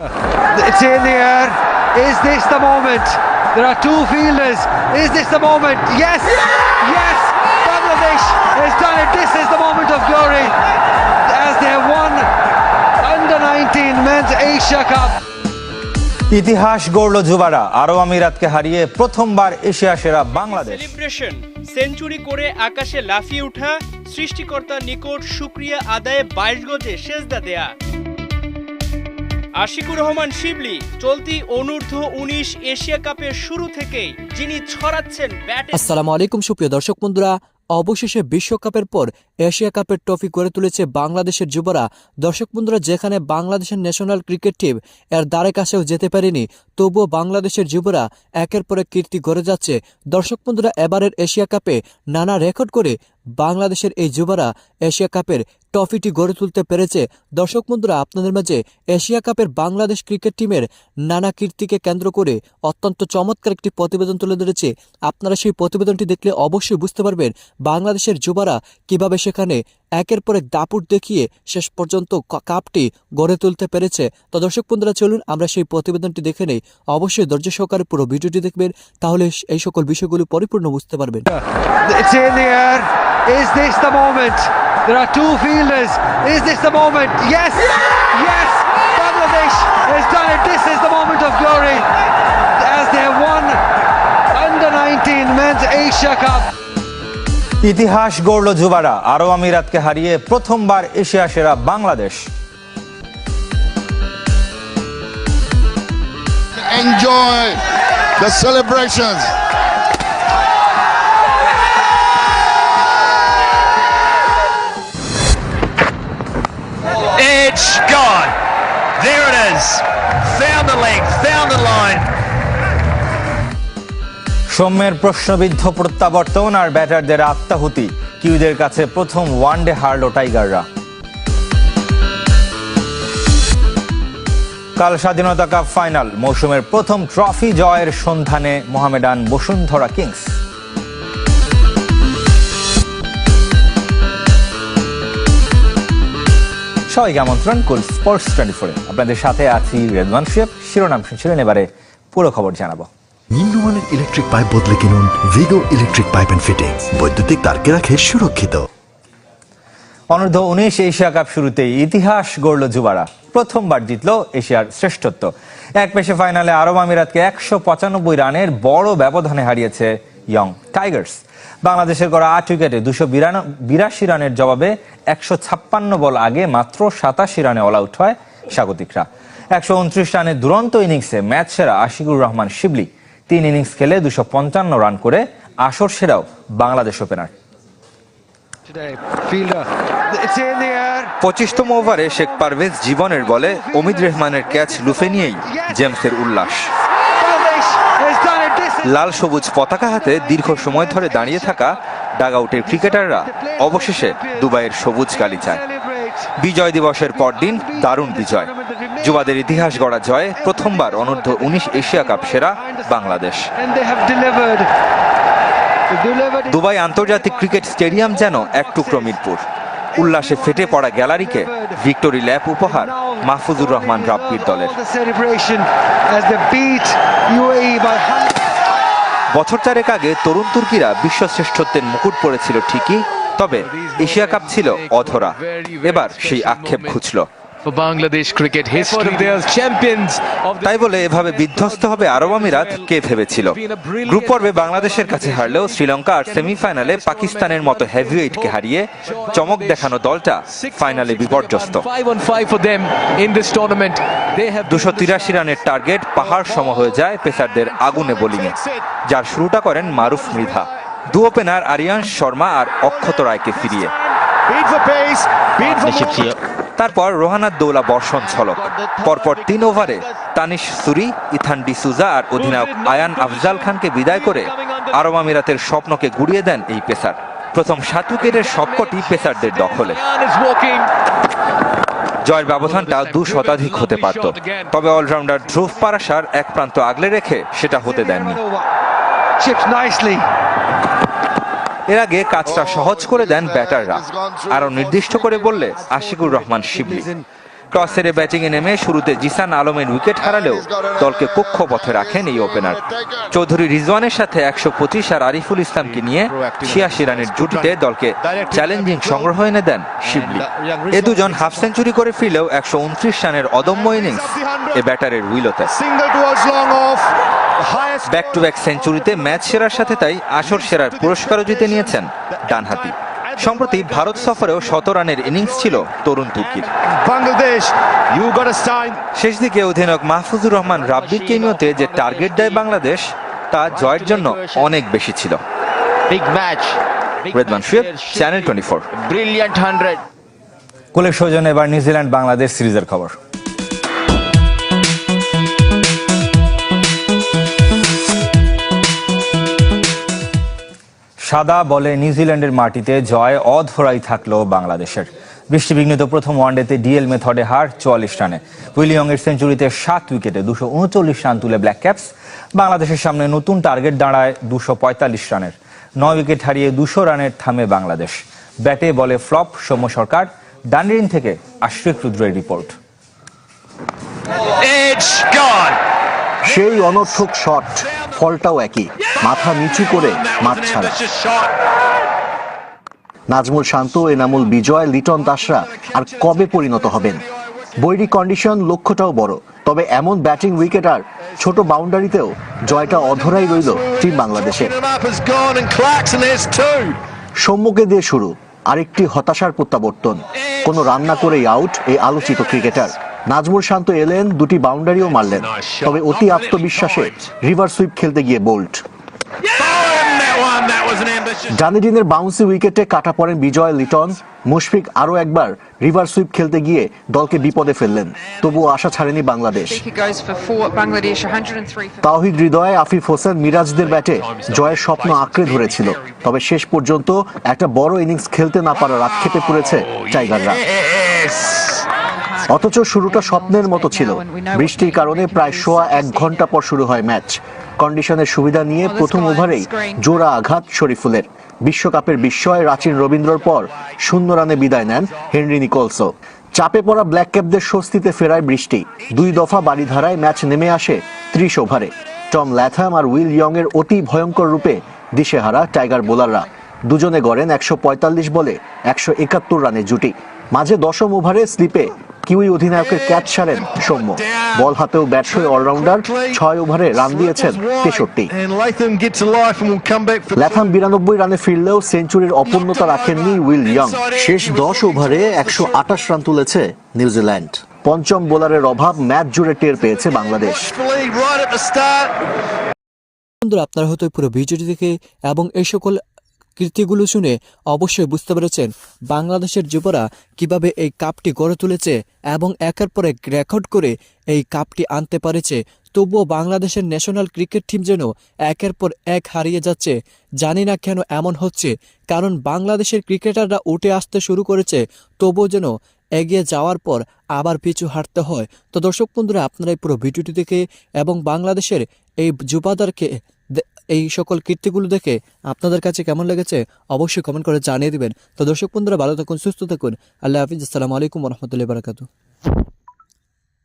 It's in the air. Is this the moment? There are two fielders. Is this the moment? Yes! Yes! Bangladesh has done it. This is the moment of glory as they have won under 19 Men's Asia Cup. ইতিহাস গড়ল যুবারা, আরব আমিরাতকে হারিয়ে প্রথমবার Asia সেরা Bangladesh. Celebration, century করে আকাশে লাফিয়ে ওঠা, সৃষ্টিকর্তার নিকট শুকরিয়া আদায়ে 22 গজে সেজদা দেয়া। আশিকুর রহমান শিবলি চলতি অনূর্ধ্ব 19 এশিয়া কাপের শুরু থেকেই যিনি ছড়াচ্ছেন ব্যাটে। আসসালামু আলাইকুম সুপ্রিয় দর্শক বন্ধুরা, অবশেষে বিশ্বকাপের পর এশিয়া কাপের ট্রফি করে তুলেছে বাংলাদেশের যুবরা। দর্শক বন্ধুরা, যেখানে বাংলাদেশের ন্যাশনাল ক্রিকেট টিম এর দ্বারে কাছেও যেতে পারেনি, তবুও বাংলাদেশের যুবরা একের পর এক কীর্তি গড়ে যাচ্ছে। দর্শক বন্ধুরা, এবারের এশিয়া কাপে নানা রেকর্ড করে বাংলাদেশের এই যুবরা এশিয়া কাপের ট্রফিটি গড়ে তুলতে পেরেছে। দর্শক বন্ধুরা, আপনাদের মাঝে এশিয়া কাপের বাংলাদেশ ক্রিকেট টিমের নানা কীর্তিকে কেন্দ্র করে অত্যন্ত চমৎকার একটি প্রতিবেদন তুলে ধরেছে। আপনারা সেই প্রতিবেদনটি দেখলে অবশ্যই বুঝতে পারবেন বাংলাদেশের যুবরা কিভাবে সেখানে একের পর এক দাপুট দেখিয়ে শেষ পর্যন্ত কাপটি গড়ে তুলতে পেরেছে। তো দর্শক বন্ধুরা, চলুন আমরা সেই প্রতিবেদনটি দেখে নেই। অবশ্যই ধৈর্য সহকারে পুরো ভিডিওটি দেখবেন, তাহলে এই সকল বিষয়গুলো পরিপূর্ণ বুঝতে পারবেন। It's in the air. Is this the moment? There are two fielders. Is this the moment? Yes! Yes! Bangladesh has done it. This is the moment of glory as they have won under 19 Men's Asia Cup. ইতিহাস গড়ল যুবারা, আরব আমিরাতকে হারিয়ে প্রথমবার Asia সেরা Bangladesh. Enjoy the celebrations. It's gone. There it is. Found the length, found the line. সৌম্যের প্রশ্নবিদ্ধ প্রত্যাবর্তন আর ব্যাটারদের আত্মাহুতি, কিউদের কাছে প্রথম one day হারল টাইগাররা। কাল স্বাধীনতা কাপ ফাইনাল, মৌসুমের প্রথম ট্রফি জয়ের সন্ধানে মোহামেডান বসুন্ধরা কিংস। সবাইকে আমন্ত্রণ কুল স্পোর্টস 24-এ। আপনাদের সাথে আছি রেদওয়ান শুয়েব। শিরোনাম শুনছিলেন, এবারে পুরো খবর জানাবো। নিম্নমানের ইলেকট্রিক পাইপ বদলে কিনুন ভিগো ইলেকট্রিক পাইপ এন্ড ফিটিংস, বৈদ্যুতিক তারকে রাখে সুরক্ষিত। অনূর্ধ্ব 19 এশিয়া কাপ শুরুতেই ইতিহাস গড়ল যুবারা, প্রথমবার জিতল এশিয়ার শ্রেষ্ঠত্ব। এক পেশে ফাইনালে আরব আমিরাতকে 195 রানের বড় ব্যবধানে হারিয়েছে ইয়ং টাইগার্স। বাংলাদেশের গড়া 8 উইকেটে 282 রানের জবাবে 156 বল আগে মাত্র 87 রানে অল আউট হয় স্বাগতিকরা। 129 রানের দুরন্ত ইনিংসে ম্যাচ সেরা আশিকুর রহমান শিবলি 3 ইনিংস খেলে 255 রান করে আসর সেরাও বাংলাদেশ ওপেনার। 25তম ওভারে শেখ পারভেজ জীবনের বলে অমিদ রেহমানের ক্যাচ লুফে নিয়েই জেমসের উল্লাস। লাল সবুজ পতাকা হাতে দীর্ঘ সময় ধরে দাঁড়িয়ে থাকা ডাগআউটের ক্রিকেটাররা অবশেষে দুবাইয়ের সবুজ গালিচায়। বিজয় দিবসের পরদিন দারুণ বিজয়, যুবাদের ইতিহাস গড়া জয়ে প্রথমবার অনূর্ধ্ব 19 এশিয়া কাপ সেরা বাংলাদেশ। দুবাই আন্তর্জাতিক ক্রিকেট স্টেডিয়াম যেন এক টুকরো মিরপুর। উল্লাসে ফেটে পড়া গ্যালারিকে ভিক্টোরি ল্যাপ উপহার মাহফুজুর রহমান রাব্বির দলের। বছর চারেক আগে তরুণ তুর্কিরা বিশ্ব শ্রেষ্ঠত্বের মুকুট পড়েছিল ঠিকই, তবে এশিয়া কাপ ছিল অধরা। এবার সেই আক্ষেপ ঘুচল। তাই বলে এভাবে বিধ্বস্ত হবে আরব আমিরাত কে ভেবেছিল? গ্রুপ পর্বে বাংলাদেশের কাছে হারলেও শ্রীলঙ্কা আর সেমিফাইনালে পাকিস্তানের মতো হেভিওয়েটকে হারিয়ে চমক দেখানো দলটা ফাইনালে বিপর্যস্ত। 283 রানের টার্গেট পাহাড় সম হয়ে যায় পেসারদের আগুনে বোলিংয়ে, যার শুরুটা করেন মারুফ মৃধা, দু ওপেনার আরিয়ান শর্মা আর অক্ষত রায়কে ফিরিয়ে। তারপর রোহানার দৌলা বর্ষণ ছলক। পরপর 3 ওভারে তানিশ সুরি, ইথান ডিসুজা আর অধিনায়ক আয়ান আফজাল খানকে বিদায় করে আরব আমিরাতের স্বপ্নকে গুড়িয়ে দেন এই পেসার। প্রথম 7 উইকেটের সবকটি পেসারদের দখলে। জয়ের ব্যবধানটা 2 শতাধিক হতে পারত, তবে অলরাউন্ডার ধ্রুব পারাশার এক প্রান্ত আগলে রেখে সেটা হতে দেননি। এর আগে কাজটা সহজ করে দেন ব্যাটাররা, আরো নির্দিষ্ট করে বললে আশিকুর রহমান শিবলি। টস হেরে ব্যাটিংয়ে নেমে শুরুতে জিসান আলমের উইকেট হারালেও দলকে কক্ষপথে রাখেন এই ওপেনার। চৌধুরী রিজওয়ানের সাথে 125 আর আরিফুল ইসলামকে নিয়ে 86 রানের জুটিতে দলকে চ্যালেঞ্জিং সংগ্রহ এনে দেন শিবলি। এ দুজন হাফ সেঞ্চুরি করে ফিরলেও 129 রানের অদম্য ইনিংস এ ব্যাটারের উইলতে। ব্যাক টু ব্যাক সেঞ্চুরিতে ম্যাচ সেরার সাথে তাই আসর সেরার পুরস্কারও জিতে নিয়েছেন ডানহাতি। সম্প্রতি ভারত সফরেও 100 রানের ইনিংস ছিল তরুণ তুর্কির। শেষ দিকে অধিনায়ক মাহফুজুর রহমান রাব্বির কেমিওতে যে টার্গেট দেয় বাংলাদেশ তা জয়ের জন্য অনেক বেশি ছিল। রেদওয়ান শুয়েব, চ্যানেল 24। Brilliant 100. কোলের সৌজন্যে এবার নিউজিল্যান্ড বাংলাদেশ সিরিজের খবর। সাদা বলে নিউজিল্যান্ডের মাটিতে জয় অধরাই থাকলো বাংলাদেশের। বৃষ্টিবিঘ্নিত প্রথম ওয়ানডেতে ডিএল মেথডে হার 44 রানে। উইলি ইয়ং এর সেঞ্চুরিতে 7 উইকেটে 239 রান তুলে ব্ল্যাক ক্যাপস। বাংলাদেশের সামনে নতুন টার্গেট দাঁড়ায় 245 রানের। 9 উইকেট হারিয়ে 200 রানের থামে বাংলাদেশ। ব্যাটে বলে ফ্লপ সৌম্য সরকার। ডান্ডিরিন থেকে আশরিক রুদ্রের রিপোর্ট। It's gone. সেই অনর্থক শট, ফলটাও একই, মাথা নিচু করে মাঠ ছাড়া। নাজমুল শান্ত, এনামুল বিজয়, লিটন দাসরা আর কবে পরিণত হবেন? বৈরী কন্ডিশন, লক্ষ্যটাও বড়, তবে এমন ব্যাটিং উইকেট আর ছোট বাউন্ডারিতেও জয়টা অধরাই রইল টিম বাংলাদেশের। সৌম্যকে দিয়ে শুরু, আরেকটি হতাশার প্রত্যাবর্তন। কোনো রান না করেই আউট এই আলোচিত ক্রিকেটার। নাজমুল শান্ত এলেন, দুটি বাউন্ডারিও মারলেন, তবে অতি আত্মবিশ্বাসে রিভার সুইপ খেলতে গিয়ে বোল্ড। ডানেডিনের বাউন্সি উইকেটে কাটা পড়েন বিজয়, লিটন। মুশফিক আরও একবার রিভার সুইপ খেলতে গিয়ে দলকে বিপদে ফেললেন, তবুও আশা ছাড়েনি বাংলাদেশ। তাওহিদ হৃদয়, আফিফ হোসেন, মিরাজদের ব্যাটে জয়ের স্বপ্ন আঁকড়ে ধরেছিল, তবে শেষ পর্যন্ত একটা বড় ইনিংস খেলতে না পারার আক্ষেপে পড়েছে টাইগাররা। অথচ শুরুটা স্বপ্নের মতো ছিল। বৃষ্টির কারণে প্রায় 1.25 ঘন্টা পর শুরু হয় ম্যাচ। কন্ডিশনের সুবিধা নিয়ে প্রথম ওভারেই জোড়া আঘাত শরীফুলের। বিশ্বকাপের বিস্ময় রাচিন রবীন্দ্রর পর 0 রানে বিদায় নেন হেনরি নিকোলসও। চাপে পড়া ব্ল্যাক ক্যাপদের স্বস্তিতে ফেরায় বৃষ্টি। 2 দফা বাড়িধারায় ম্যাচ নেমে আসে 30 ওভারে। টম ল্যাথাম আর উইল ইয়ং এর অতি ভয়ঙ্কর রূপে দিশেহারা টাইগার বোলাররা। দুজনে গড়েন 145 বলে 171 রানের জুটি। মাঝে 10ম ওভারে স্লিপে কিউই অধিনায়কের ক্যাচ সারেন সৌম্য। বল হাতেও ব্যর্থ অলরাউন্ডার 6 ওভারে রান দিয়েছেন 63। ল্যাথাম 92 রানে ফিরলেও সেঞ্চুরির অপূর্ণতা রাখেননি উইল ইয়ং। শেষ 10 ওভারে 128 রান তুলেছে নিউজিল্যান্ড। পঞ্চম বোলারের অভাব ম্যাচ জুড়ে টের পেয়েছে বাংলাদেশ। বন্ধুরা, আপনারা হয়তো পুরো ভিডিওটি দেখে এবং এই সকল কীর্তিগুলো শুনে অবশ্যই বুঝতে পেরেছেন বাংলাদেশের যুবরা কিভাবে এই কাপটি গড়ে তুলেছে এবং একের পর এক রেকর্ড করে এই কাপটি আনতে পেরেছে। তবুও বাংলাদেশের ন্যাশনাল ক্রিকেট টিম যেন একের পর এক হারিয়ে যাচ্ছে। জানি না কেন এমন হচ্ছে, কারণ বাংলাদেশের ক্রিকেটাররা উঠে আসতে শুরু করেছে, তবুও যেন এগিয়ে যাওয়ার পর আবার পিছু হাঁটতে হয়। তো দর্শক বন্ধুরা, আপনারা এই পুরো ভিডিওটি দেখে এবং বাংলাদেশের এই যুবাদেরকে এই সকল কীর্তিগুলো দেখে আপনাদের কাছে কেমন লেগেছে অবশ্যই কমেন্ট করে জানিয়ে দিবেন। তো দর্শক বন্ধুরা, ভালো থাকুন, সুস্থ থাকুন। আল্লাহ হাফিজ। আসসালামু আলাইকুম ওয়া রাহমাতুল্লাহি ওয়া বারাকাতুহু।